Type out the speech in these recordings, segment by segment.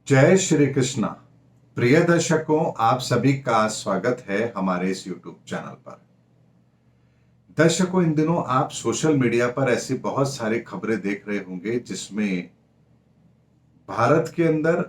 जय श्री कृष्णा। प्रिय दर्शकों, आप सभी का स्वागत है हमारे इस YouTube चैनल पर। दर्शकों, इन दिनों आप सोशल मीडिया पर ऐसी बहुत सारी खबरें देख रहे होंगे जिसमें भारत के अंदर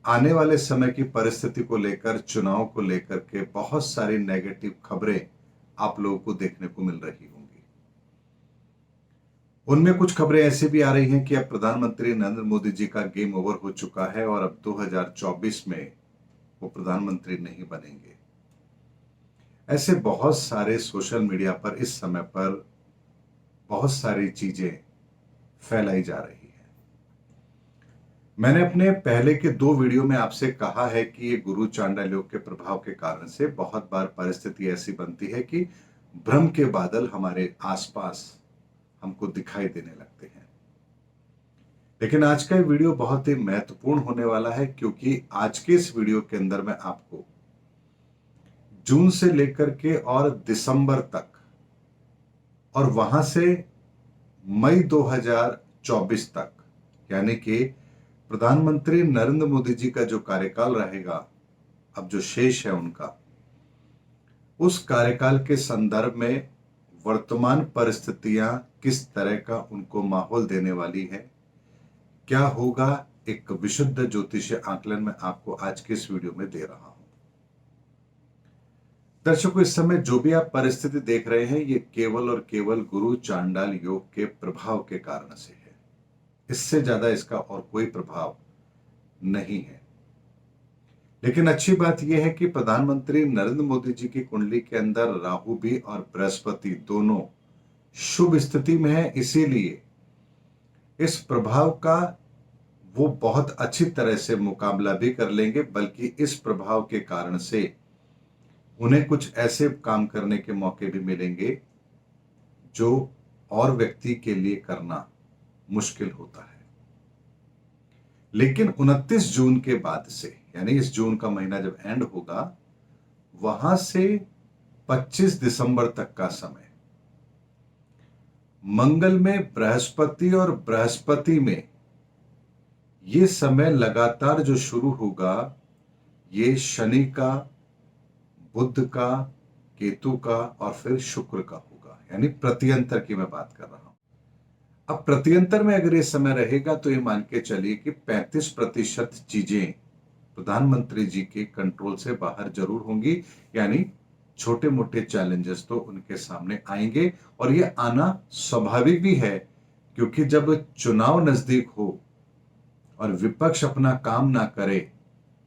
आने वाले समय की परिस्थिति को लेकर, चुनाव को लेकर के बहुत सारी नेगेटिव खबरें आप लोगों को देखने को मिल रही होंगी। उनमें कुछ खबरें ऐसी भी आ रही हैं कि अब प्रधानमंत्री नरेंद्र मोदी जी का गेम ओवर हो चुका है और अब 2024 में वो प्रधानमंत्री नहीं बनेंगे। ऐसे बहुत सारे सोशल मीडिया पर इस समय पर बहुत सारी चीजें फैलाई जा रही हैं। मैंने अपने पहले के 2 वीडियो में आपसे कहा है कि ये गुरु चांडाल योग के प्रभाव के कारण से बहुत बार परिस्थिति ऐसी बनती है कि भ्रम के बादल हमारे आसपास हमको दिखाई देने लगते हैं। लेकिन आज का ये वीडियो बहुत ही महत्वपूर्ण होने वाला है, क्योंकि आज के इस वीडियो के अंदर मैं आपको जून से लेकर के और दिसंबर तक और वहां से मई 2024 तक, यानी कि प्रधानमंत्री नरेंद्र मोदी जी का जो कार्यकाल रहेगा, अब जो शेष है उनका, उस कार्यकाल के संदर्भ में वर्तमान परिस्थितियां किस तरह का उनको माहौल देने वाली है, क्या होगा, एक विशुद्ध ज्योतिषीय आकलन में आपको आज के इस वीडियो में दे रहा हूं। दर्शकों, इस समय जो भी आप परिस्थिति देख रहे हैं, ये केवल और केवल गुरु चांडाल योग के प्रभाव के कारण से है। इससे ज्यादा इसका और कोई प्रभाव नहीं है। लेकिन अच्छी बात यह है कि प्रधानमंत्री नरेंद्र मोदी जी की कुंडली के अंदर राहु भी और बृहस्पति दोनों शुभ स्थिति में है, इसीलिए इस प्रभाव का वो बहुत अच्छी तरह से मुकाबला भी कर लेंगे, बल्कि इस प्रभाव के कारण से उन्हें कुछ ऐसे काम करने के मौके भी मिलेंगे जो और व्यक्ति के लिए करना मुश्किल होता है। लेकिन 29 जून के बाद से, यानी इस जून का महीना जब एंड होगा, वहां से 25 दिसंबर तक का समय मंगल में बृहस्पति और बृहस्पति में ये समय लगातार जो शुरू होगा, ये शनि का, बुध का, केतु का और फिर शुक्र का होगा, यानी प्रत्यंतर की मैं बात कर रहा हूं। अब प्रत्यंतर में अगर ये समय रहेगा तो ये मान के चलिए कि 35% चीजें प्रधानमंत्री जी के कंट्रोल से बाहर जरूर होंगी, यानी छोटे मोटे चैलेंजेस तो उनके सामने आएंगे। और ये आना स्वाभाविक भी है, क्योंकि जब चुनाव नजदीक हो और विपक्ष अपना काम ना करे,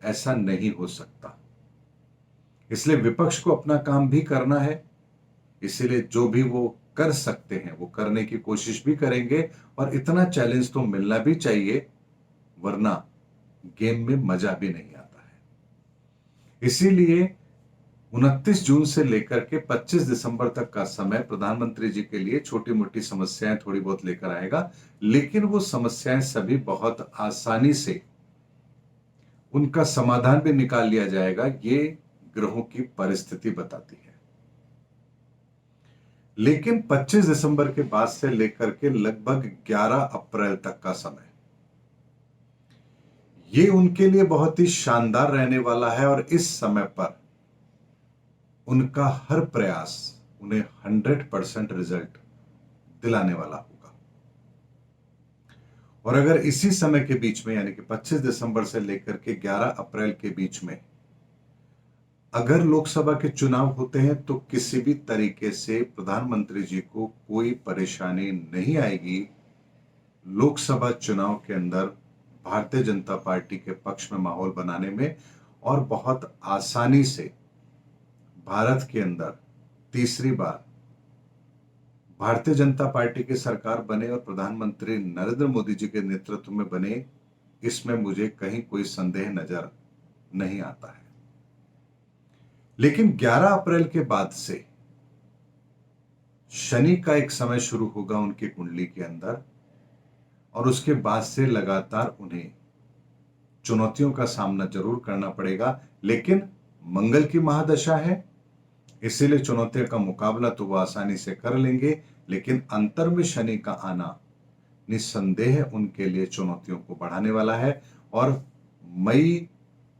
ऐसा नहीं हो सकता। इसलिए विपक्ष को अपना काम भी करना है, इसीलिए जो भी वो कर सकते हैं वो करने की कोशिश भी करेंगे। और इतना चैलेंज तो मिलना भी चाहिए, वरना गेम में मजा भी नहीं आता है। इसीलिए 29 जून से लेकर के 25 दिसंबर तक का समय प्रधानमंत्री जी के लिए छोटी मोटी समस्याएं थोड़ी बहुत लेकर आएगा, लेकिन वो समस्याएं सभी बहुत आसानी से उनका समाधान भी निकाल लिया जाएगा, ये ग्रहों की परिस्थिति बताती है। लेकिन 25 दिसंबर के बाद से लेकर के लगभग 11 अप्रैल तक का समय, ये उनके लिए बहुत ही शानदार रहने वाला है। और इस समय पर उनका हर प्रयास उन्हें 100% रिजल्ट दिलाने वाला होगा। और अगर इसी समय के बीच में, यानी कि 25 दिसंबर से लेकर के 11 अप्रैल के बीच में अगर लोकसभा के चुनाव होते हैं, तो किसी भी तरीके से प्रधानमंत्री जी को कोई परेशानी नहीं आएगी लोकसभा चुनाव के अंदर भारतीय जनता पार्टी के पक्ष में माहौल बनाने में। और बहुत आसानी से भारत के अंदर तीसरी बार भारतीय जनता पार्टी की सरकार बने और प्रधानमंत्री नरेंद्र मोदी जी के नेतृत्व में बने, इसमें मुझे कहीं कोई संदेह नजर नहीं आता है। लेकिन 11 अप्रैल के बाद से शनि का एक समय शुरू होगा उनकी कुंडली के अंदर, और उसके बाद से लगातार उन्हें चुनौतियों का सामना जरूर करना पड़ेगा। लेकिन मंगल की महादशा है, इसीलिए चुनौतियों का मुकाबला तो वो आसानी से कर लेंगे। लेकिन अंतर में शनि का आना निस्संदेह उनके लिए चुनौतियों को बढ़ाने वाला है। और मई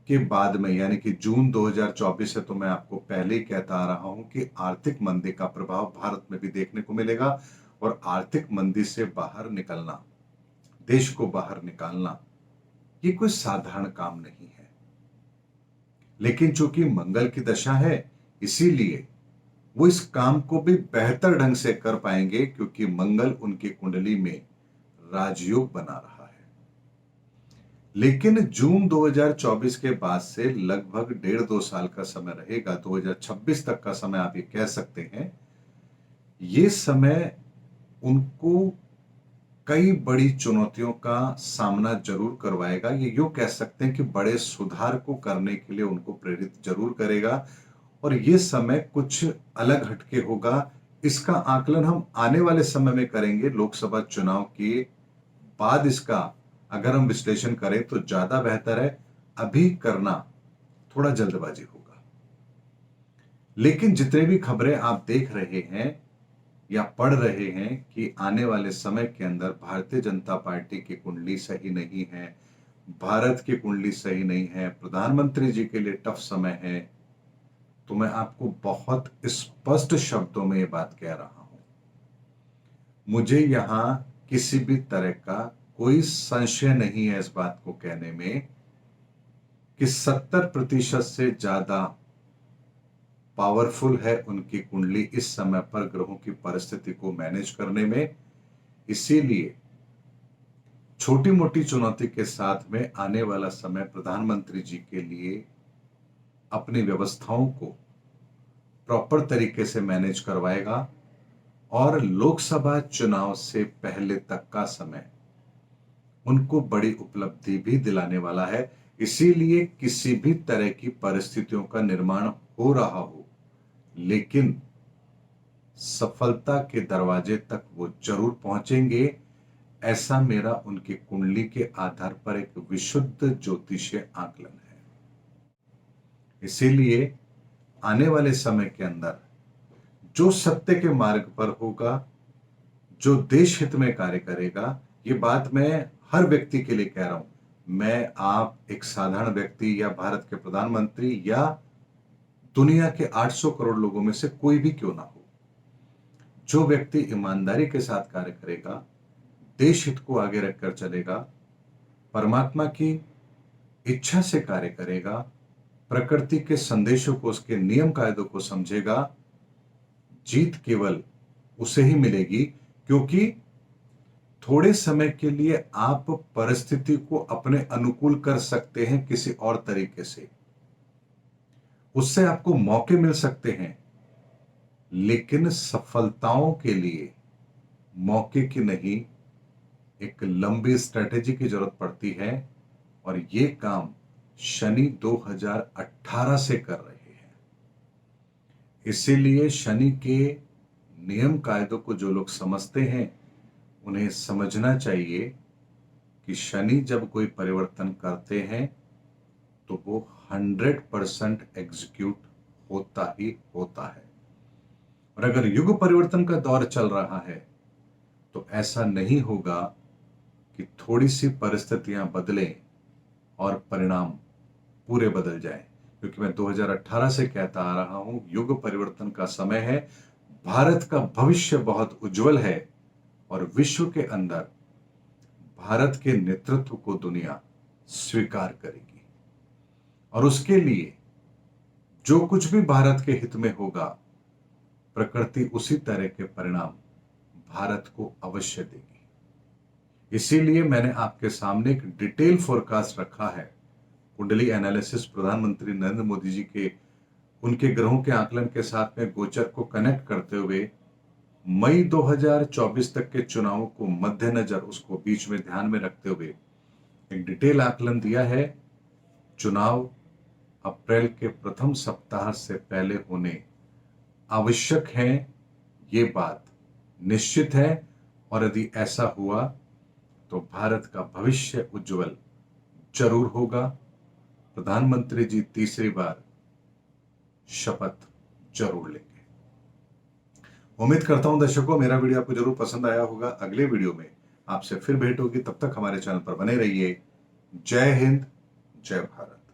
के बाद में यानी कि जून 2024 से, तो मैं आपको पहले ही कहता आ रहा हूं कि आर्थिक मंदी का प्रभाव भारत में भी देखने को मिलेगा। और आर्थिक मंदी से बाहर निकलना, देश को बाहर निकालना, ये कोई साधारण काम नहीं है। लेकिन चूंकि मंगल की दशा है, इसीलिए वो इस काम को भी बेहतर ढंग से कर पाएंगे, क्योंकि मंगल उनकी कुंडली में राजयोग बना रहा है। लेकिन जून 2024 के बाद से लगभग 1.5-2 साल का समय रहेगा, 2026 तक का समय आप ये कह सकते हैं। ये समय उनको कई बड़ी चुनौतियों का सामना जरूर करवाएगा। ये यूं कह सकते हैं कि बड़े सुधार को करने के लिए उनको प्रेरित जरूर करेगा। और ये समय कुछ अलग हटके होगा। इसका आकलन हम आने वाले समय में करेंगे, लोकसभा चुनाव के बाद इसका अगर हम विश्लेषण करें तो ज्यादा बेहतर है। अभी करना थोड़ा जल्दबाजी होगा। लेकिन जितने भी खबरें आप देख रहे हैं या पढ़ रहे हैं कि आने वाले समय के अंदर भारतीय जनता पार्टी की कुंडली सही नहीं है, भारत की कुंडली सही नहीं है, प्रधानमंत्री जी के लिए टफ समय है, तो मैं आपको बहुत स्पष्ट शब्दों में ये बात कह रहा हूं। मुझे यहां किसी भी तरह का कोई संशय नहीं है इस बात को कहने में कि 70% से ज्यादा पावरफुल है उनकी कुंडली इस समय पर ग्रहों की परिस्थिति को मैनेज करने में। इसीलिए छोटी मोटी चुनौती के साथ में आने वाला समय प्रधानमंत्री जी के लिए अपनी व्यवस्थाओं को प्रॉपर तरीके से मैनेज करवाएगा। और लोकसभा चुनाव से पहले तक का समय उनको बड़ी उपलब्धि भी दिलाने वाला है। इसीलिए किसी भी तरह की परिस्थितियों का निर्माण हो रहा हो, लेकिन सफलता के दरवाजे तक वो जरूर पहुंचेंगे। ऐसा मेरा उनकी कुंडली के आधार पर एक विशुद्ध ज्योतिषीय आकलन है। इसीलिए आने वाले समय के अंदर जो सत्य के मार्ग पर होगा, जो देश हित में कार्य करेगा, ये बात मैं हर व्यक्ति के लिए कह रहा हूं। मैं, आप, एक साधारण व्यक्ति या भारत के प्रधानमंत्री या दुनिया के 800 करोड़ लोगों में से कोई भी क्यों ना हो, जो व्यक्ति ईमानदारी के साथ कार्य करेगा, देश हित को आगे रखकर चलेगा, परमात्मा की इच्छा से कार्य करेगा, प्रकृति के संदेशों को, उसके नियम कायदों को समझेगा, जीत केवल उसे ही मिलेगी। क्योंकि थोड़े समय के लिए आप परिस्थिति को अपने अनुकूल कर सकते हैं किसी और तरीके से, उससे आपको मौके मिल सकते हैं, लेकिन सफलताओं के लिए मौके की नहीं, एक लंबी स्ट्रेटेजी की जरूरत पड़ती है। और ये काम शनि 2018 से कर रहे हैं। इसीलिए शनि के नियम कायदों को जो लोग समझते हैं, उन्हें समझना चाहिए कि शनि जब कोई परिवर्तन करते हैं तो वो 100% एग्जीक्यूट होता ही होता है। और अगर युग परिवर्तन का दौर चल रहा है तो ऐसा नहीं होगा कि थोड़ी सी परिस्थितियां बदलें और परिणाम पूरे बदल जाएं। क्योंकि मैं 2018 से कहता आ रहा हूं, युग परिवर्तन का समय है, भारत का भविष्य बहुत उज्जवल है और विश्व के अंदर भारत के नेतृत्व को दुनिया स्वीकार करेगी। और उसके लिए जो कुछ भी भारत के हित में होगा, प्रकृति उसी तरह के परिणाम भारत को अवश्य देगी। इसीलिए मैंने आपके सामने एक डिटेल फोरकास्ट रखा है, कुंडली एनालिसिस, प्रधानमंत्री नरेंद्र मोदी जी के उनके ग्रहों के आकलन के साथ में गोचर को कनेक्ट करते हुए मई 2024 तक के चुनावों को मद्देनजर, उसको बीच में ध्यान में रखते हुए एक डिटेल आकलन दिया है। चुनाव अप्रैल के प्रथम सप्ताह से पहले होने आवश्यक है, ये बात निश्चित है। और यदि ऐसा हुआ तो भारत का भविष्य उज्जवल जरूर होगा। प्रधानमंत्री जी तीसरी बार शपथ जरूर लेंगे। उम्मीद करता हूं दर्शकों, मेरा वीडियो आपको जरूर पसंद आया होगा। अगले वीडियो में आपसे फिर भेंट होगी, तब तक हमारे चैनल पर बने रहिए। जय हिंद, जय भारत।